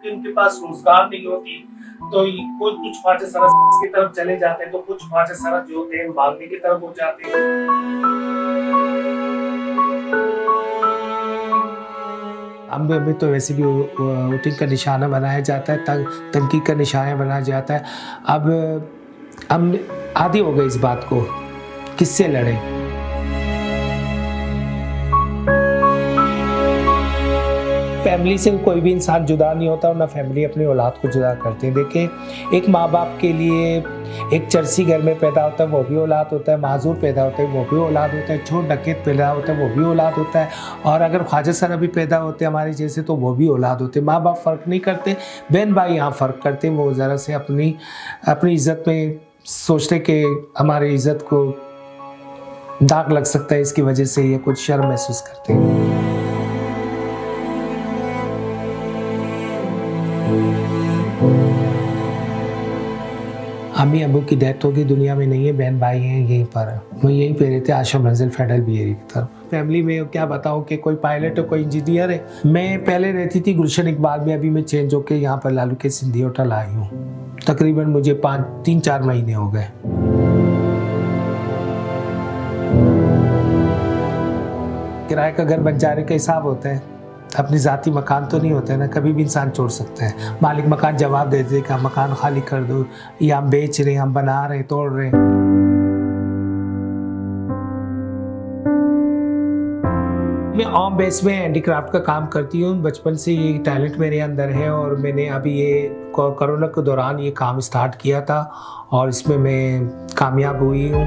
इनके पास रोजगार नहीं होती तो कुछ ख्वाजा सरस की तरफ चले जाते हैं, तो कुछ ख्वाजा सरस जो होते हैं मांगने की तरफ हो जाते हैं। अभी तो वैसे भी वोटिंग का निशाना बनाया जाता है, तंकीद का निशाना बनाया जाता है। अब हम आदी हो गए इस बात को, किससे लड़े। फैमिली से कोई भी इंसान जुदा नहीं होता और ना फैमिली अपनी औलाद को जुदा करते हैं। देखें, एक माँ बाप के लिए एक चरसी घर में पैदा होता है वो भी औलाद होता है, माजूर पैदा होता है वो भी औलाद होता है, छोट डकैत पैदा होता है वो भी औलाद होता है, और अगर ख्वाजा सरा भी पैदा होते हैं हमारे जैसे तो वो भी औलाद होते हैं। माँ बाप फ़र्क नहीं करते, बहन भाई यहाँ फ़र्क करते हैं। वो ज़रा से अपनी इज़्ज़त में सोचते कि हमारी इज़्ज़त को दाग लग सकता है, इसकी वजह से ये कुछ शर्म महसूस करते हैं। अम्मी अबू की डेथ होगी, दुनिया में नहीं है, बहन भाई हैं यहीं पर। वो यहीं पे रहते, आशा मंजिल फेडरल बिहेरी की तरफ। फैमिली में क्या बताऊँ कि कोई पायलट है, कोई इंजीनियर है। मैं पहले रहती थी गुलशन इकबाल में, अभी मैं चेंज होकर यहाँ पर लालू के सिंधी होटल आई हूँ। तकरीबन मुझे 3-4 महीने हो गए। किराए का घर बंजारे का हिसाब होता है, अपनी ज़ाती मकान तो नहीं होता है ना, कभी भी इंसान छोड़ सकता है। मालिक मकान जवाब दे दे कि मकान खाली कर दो, या हम बेच रहे हैं, हम बना रहे हैं, तोड़ रहे हैं। मैं ऑन बेस में हैंडीक्राफ्ट का काम करती हूँ, बचपन से ये टैलेंट मेरे अंदर है और मैंने अभी ये कोरोना के दौरान ये काम स्टार्ट किया था और इसमें मैं कामयाब हुई हूँ।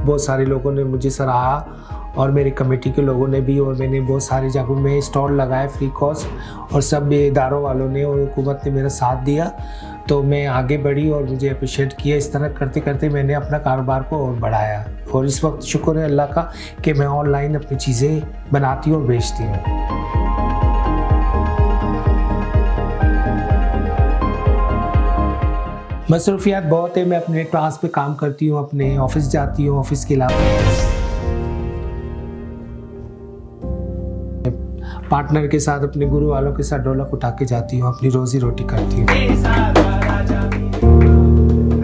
बहुत सारे लोगों ने मुझे सराहा और मेरी कमेटी के लोगों ने भी, और मैंने बहुत सारी जगहों में स्टॉल लगाए फ्री कॉस्ट, और सब इदारों वालों ने और हुकूमत ने मेरा साथ दिया, तो मैं आगे बढ़ी और मुझे अप्रिशिएट किया। इस तरह करते करते मैंने अपना कारोबार को और बढ़ाया, और इस वक्त शुक्र है अल्लाह का कि मैं ऑनलाइन अपनी चीज़ें बनाती हूँ और बेचती हूँ। मसरूफियात बहुत है, मैं अपने क्लास पे काम करती हूँ, अपने ऑफिस जाती हूँ, ऑफिस के अलावा पार्टनर के साथ, अपने गुरु वालों के साथ ढोलक उठा के जाती हूँ, अपनी रोजी रोटी करती हूँ।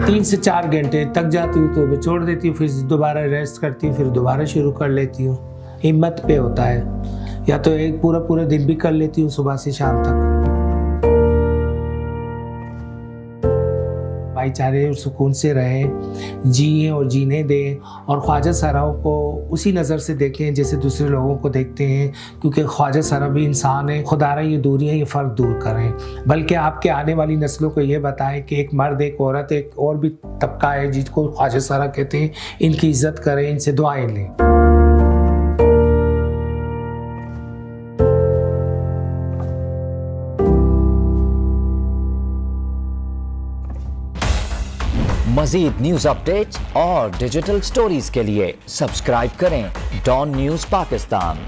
3 से 4 घंटे तक जाती हूँ तो मैं छोड़ देती हूँ, फिर दोबारा रेस्ट करती हूँ, फिर दोबारा शुरू कर लेती हूँ। हिम्मत पे होता है, या तो एक पूरा दिन भी कर लेती हूँ सुबह से शाम तक। भाईचारे और सुकून से रहें, जिए और जीने दें, और ख्वाजा सराओं को उसी नज़र से देखें जैसे दूसरे लोगों को देखते हैं, क्योंकि ख्वाजा सरा भी इंसान है। खुदारा ये दूरियां, ये फ़र्क दूर करें, बल्कि आपके आने वाली नस्लों को ये बताएं कि एक मर्द, एक औरत, एक और भी तबका है जिसको ख्वाजा सरा कहते हैं। इनकी इज़्ज़त करें, इनसे दुआएं लें। मज़ीद न्यूज़ अपडेट्स और डिजिटल स्टोरीज के लिए सब्सक्राइब करें डॉन न्यूज़ पाकिस्तान।